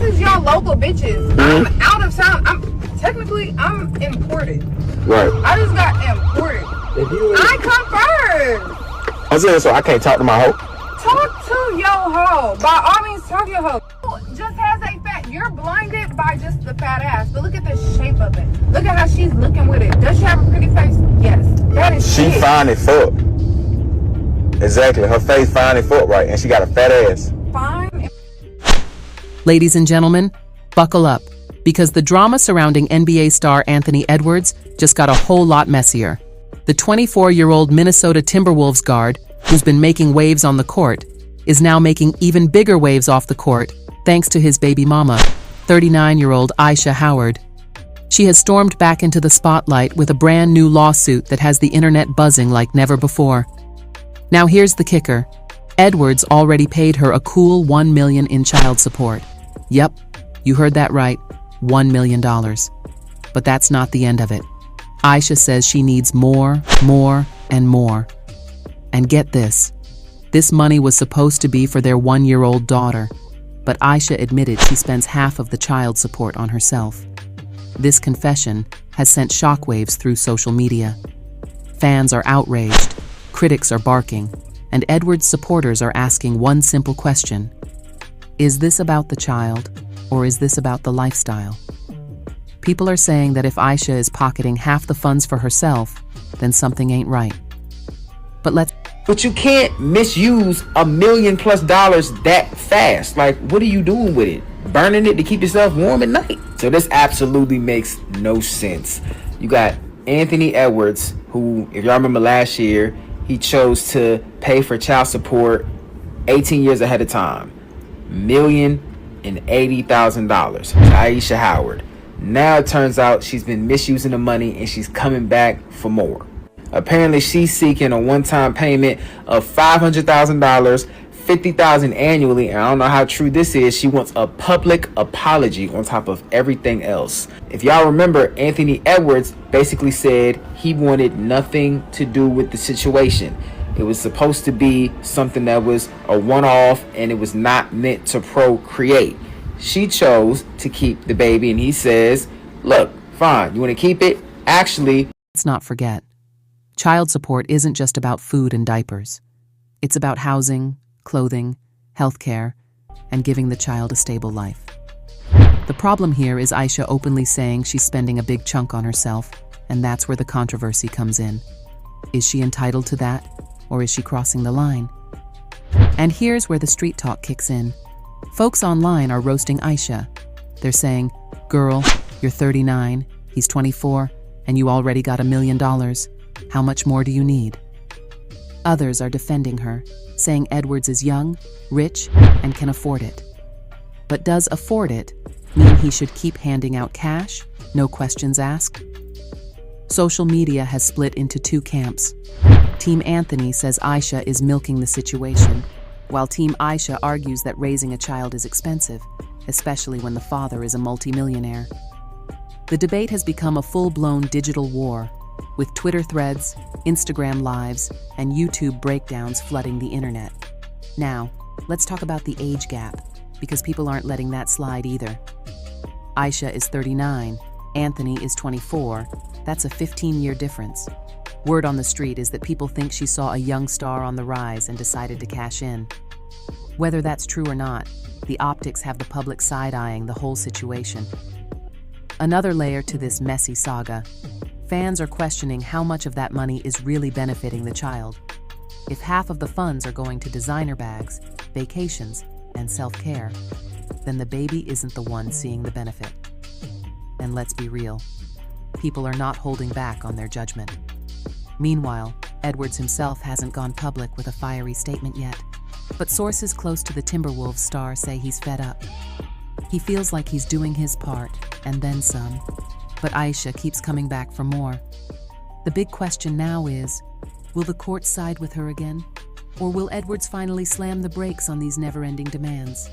is y'all local bitches. I'm out of town. I'm imported. Right. I just got imported. I come first. I'm saying, so I can't talk to my hoe. Talk to your hoe. By all means, talk to your hoe. Just has a fat. You're blinded by just the fat ass. But look at the shape of it. Look at how she's looking with it. Does she have a pretty face? Yes. That is She fine as fuck. Exactly. Her face fine as fuck, right? And she got a fat ass. Fine. Ladies and gentlemen, buckle up, because the drama surrounding NBA star Anthony Edwards just got a whole lot messier. The 24-year-old Minnesota Timberwolves guard, who's been making waves on the court, is now making even bigger waves off the court thanks to his baby mama, 39-year-old Ayesha Howard. She has stormed back into the spotlight with a brand new lawsuit that has the internet buzzing like never before. Now here's the kicker. Edwards already paid her a cool $1 million in child support. Yep, you heard that right, $1 million. But that's not the end of it. Ayesha says she needs more, and more. And get this money was supposed to be for their 1-year-old daughter, but Ayesha admitted she spends half of the child support on herself. This confession has sent shockwaves through social media. Fans are outraged, critics are barking, and Edwards' supporters are asking one simple question. Is this about the child, or is this about the lifestyle? People are saying that if Ayesha is pocketing half the funds for herself, then something ain't right. But you can't misuse $1 million+ that fast. Like, what are you doing with it? Burning it to keep yourself warm at night? So this absolutely makes no sense. You got Anthony Edwards, who, if y'all remember last year, he chose to pay for child support 18 years ahead of time. $1,080,000 to Ayesha Howard. Now it turns out she's been misusing the money and she's coming back for more. Apparently she's seeking a one-time payment of $500,000, $50,000 annually, and I don't know how true this is. She wants a public apology on top of everything else. If y'all remember, Anthony Edwards basically said he wanted nothing to do with the situation. It was supposed to be something that was a one-off and it was not meant to procreate. She chose to keep the baby and he says, look, fine, you want to keep it? Actually, let's not forget, child support isn't just about food and diapers. It's about housing, clothing, healthcare, and giving the child a stable life. The problem here is Ayesha openly saying she's spending a big chunk on herself, and that's where the controversy comes in. Is she entitled to that, or is she crossing the line? And here's where the street talk kicks in. Folks online are roasting Ayesha. They're saying, girl, you're 39, he's 24, and you already got $1 million. How much more do you need? Others are defending her, saying Edwards is young, rich, and can afford it. But does afford it mean he should keep handing out cash, no questions asked? Social media has split into two camps. Team Anthony says Ayesha is milking the situation, while Team Ayesha argues that raising a child is expensive, especially when the father is a multimillionaire. The debate has become a full-blown digital war, with Twitter threads, Instagram lives, and YouTube breakdowns flooding the internet. Now, let's talk about the age gap, because people aren't letting that slide either. Ayesha is 39, Anthony is 24. That's a 15-year difference. Word on the street is that people think she saw a young star on the rise and decided to cash in. Whether that's true or not, the optics have the public side-eyeing the whole situation. Another layer to this messy saga. Fans are questioning how much of that money is really benefiting the child. If half of the funds are going to designer bags, vacations, and self-care, then the baby isn't the one seeing the benefit. And let's be real, people are not holding back on their judgment. Meanwhile, Edwards himself hasn't gone public with a fiery statement yet, but sources close to the Timberwolves star say he's fed up. He feels like he's doing his part, and then some. But Ayesha keeps coming back for more. The big question now is, will the court side with her again? Or will Edwards finally slam the brakes on these never-ending demands?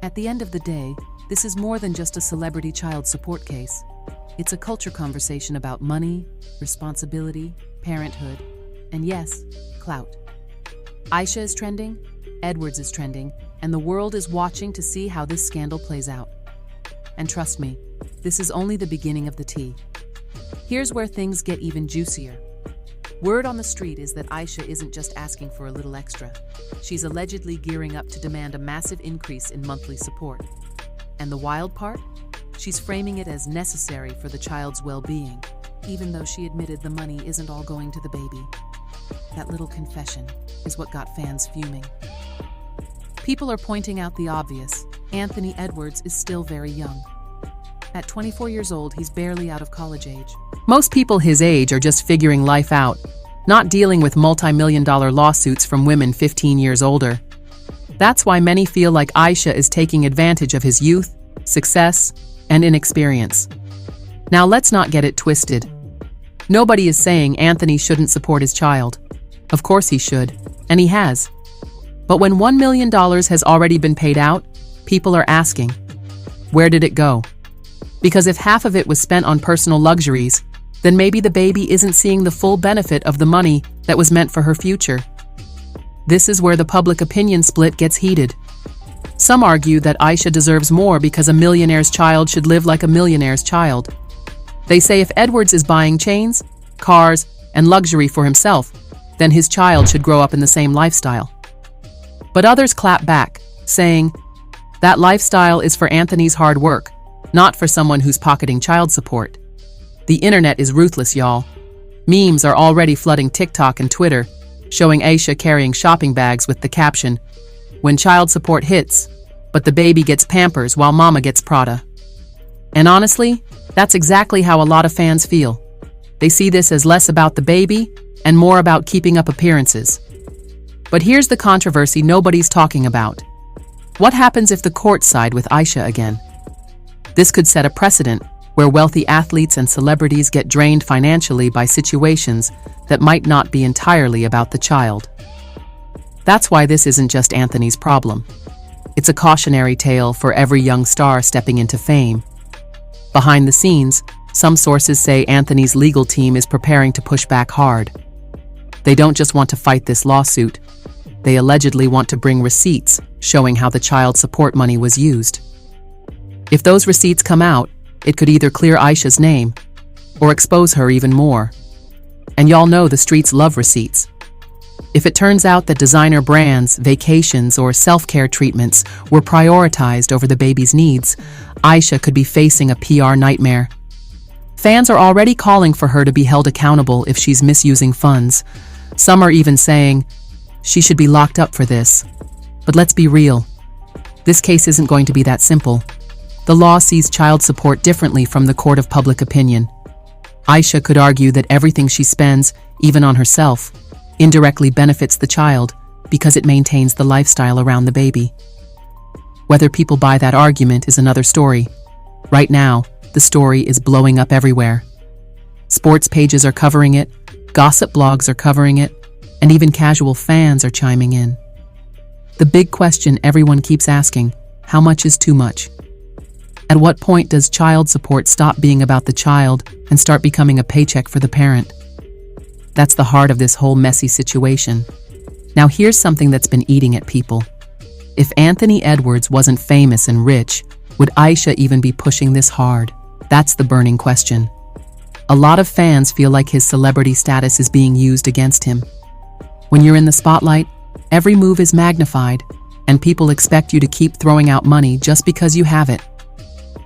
At the end of the day, this is more than just a celebrity child support case. It's a culture conversation about money, responsibility, parenthood, and yes, clout. Ayesha is trending, Edwards is trending, and the world is watching to see how this scandal plays out. And trust me, this is only the beginning of the tea. Here's where things get even juicier. Word on the street is that Ayesha isn't just asking for a little extra. She's allegedly gearing up to demand a massive increase in monthly support. And the wild part? She's framing it as necessary for the child's well-being, even though she admitted the money isn't all going to the baby. That little confession is what got fans fuming. People are pointing out the obvious. Anthony Edwards is still very young. At 24 years old, he's barely out of college age. Most people his age are just figuring life out, not dealing with multi-million-dollar lawsuits from women 15 years older. That's why many feel like Ayesha is taking advantage of his youth, success, and inexperience. Now let's not get it twisted. Nobody is saying Anthony shouldn't support his child. Of course he should, and he has. But when $1 million has already been paid out, people are asking, where did it go? Because if half of it was spent on personal luxuries, then maybe the baby isn't seeing the full benefit of the money that was meant for her future. This is where the public opinion split gets heated. Some argue that Ayesha deserves more because a millionaire's child should live like a millionaire's child. They say if Edwards is buying chains, cars, and luxury for himself, then his child should grow up in the same lifestyle. But others clap back, saying, that lifestyle is for Anthony's hard work, not for someone who's pocketing child support. The internet is ruthless, y'all. Memes are already flooding TikTok and Twitter, showing Ayesha carrying shopping bags with the caption, when child support hits, but the baby gets Pampers while mama gets Prada. And honestly, that's exactly how a lot of fans feel. They see this as less about the baby and more about keeping up appearances. But here's the controversy nobody's talking about. What happens if the courts side with Ayesha again? This could set a precedent where wealthy athletes and celebrities get drained financially by situations that might not be entirely about the child. That's why this isn't just Anthony's problem. It's a cautionary tale for every young star stepping into fame. Behind the scenes, some sources say Anthony's legal team is preparing to push back hard. They don't just want to fight this lawsuit. They allegedly want to bring receipts showing how the child support money was used. If those receipts come out, it could either clear Ayesha's name or expose her even more. And y'all know the streets love receipts. If it turns out that designer brands, vacations, or self-care treatments were prioritized over the baby's needs, Ayesha could be facing a PR nightmare. Fans are already calling for her to be held accountable if she's misusing funds. Some are even saying, she should be locked up for this. But let's be real. This case isn't going to be that simple. The law sees child support differently from the court of public opinion. Ayesha could argue that everything she spends, even on herself, indirectly benefits the child because it maintains the lifestyle around the baby. Whether people buy that argument is another story. Right now, the story is blowing up everywhere. Sports pages are covering it, gossip blogs are covering it, and even casual fans are chiming in. The big question everyone keeps asking, how much is too much? At what point does child support stop being about the child and start becoming a paycheck for the parent? That's the heart of this whole messy situation. Now here's something that's been eating at people. If Anthony Edwards wasn't famous and rich, would Ayesha even be pushing this hard? That's the burning question. A lot of fans feel like his celebrity status is being used against him. When you're in the spotlight, every move is magnified, and people expect you to keep throwing out money just because you have it.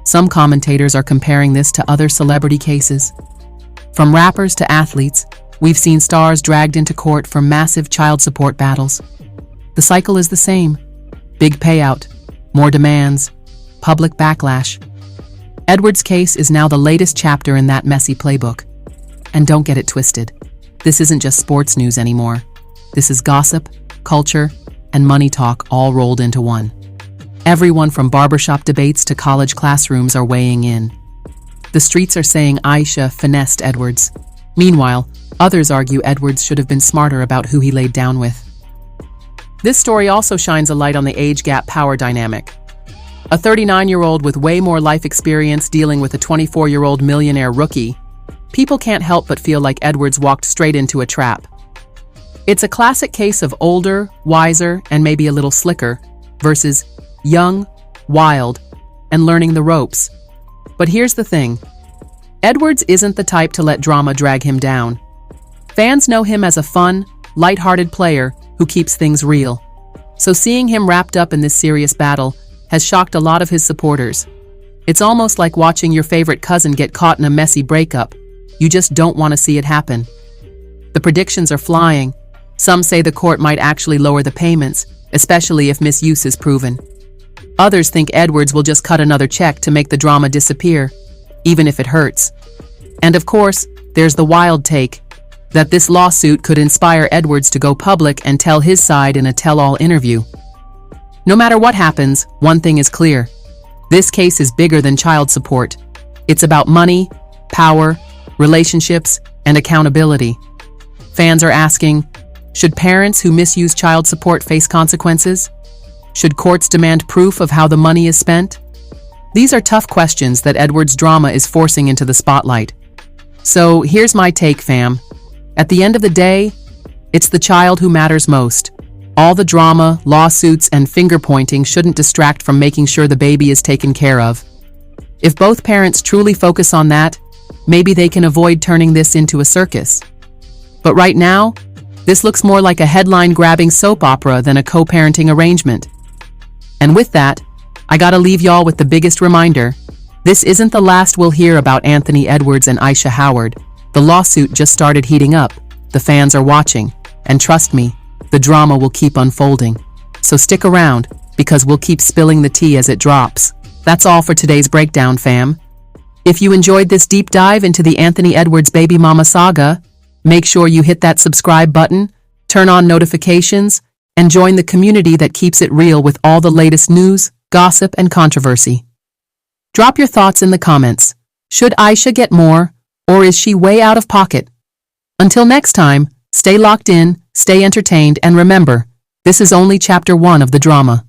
Some commentators are comparing this to other celebrity cases. From rappers to athletes, we've seen stars dragged into court for massive child support battles. The cycle is the same. Big payout, more demands, public backlash. Edwards' case is now the latest chapter in that messy playbook. And don't get it twisted. This isn't just sports news anymore. This is gossip, culture, and money talk all rolled into one. Everyone from barbershop debates to college classrooms are weighing in. The streets are saying Ayesha finessed Edwards. Meanwhile, others argue Edwards should have been smarter about who he laid down with. This story also shines a light on the age gap power dynamic. A 39-year-old with way more life experience dealing with a 24-year-old millionaire rookie. People can't help but feel like Edwards walked straight into a trap. It's a classic case of older, wiser, and maybe a little slicker, versus young, wild, and learning the ropes. But here's the thing. Edwards isn't the type to let drama drag him down. Fans know him as a fun, light-hearted player who keeps things real. So seeing him wrapped up in this serious battle has shocked a lot of his supporters. It's almost like watching your favorite cousin get caught in a messy breakup. You just don't want to see it happen. The predictions are flying. Some say the court might actually lower the payments, especially if misuse is proven. Others think Edwards will just cut another check to make the drama disappear, even if it hurts. And of course, there's the wild take that this lawsuit could inspire Edwards to go public and tell his side in a tell-all interview. No matter what happens, one thing is clear. This case is bigger than child support. It's about money, power, relationships, and accountability. Fans are asking, should parents who misuse child support face consequences? Should courts demand proof of how the money is spent? These are tough questions that Edwards' drama is forcing into the spotlight. So here's my take, fam. At the end of the day, it's the child who matters most. All the drama, lawsuits, and finger-pointing shouldn't distract from making sure the baby is taken care of. If both parents truly focus on that, maybe they can avoid turning this into a circus. But right now, this looks more like a headline-grabbing soap opera than a co-parenting arrangement. And with that, I gotta leave y'all with the biggest reminder. This isn't the last we'll hear about Anthony Edwards and Ayesha Howard. The lawsuit just started heating up. The fans are watching. And trust me, the drama will keep unfolding. So stick around, because we'll keep spilling the tea as it drops. That's all for today's breakdown, fam. If you enjoyed this deep dive into the Anthony Edwards baby mama saga, make sure you hit that subscribe button, turn on notifications, and join the community that keeps it real with all the latest news, gossip, and controversy. Drop your thoughts in the comments. Should Ayesha get more, or is she way out of pocket? Until next time, stay locked in, stay entertained, and remember, this is only chapter 1 of the drama.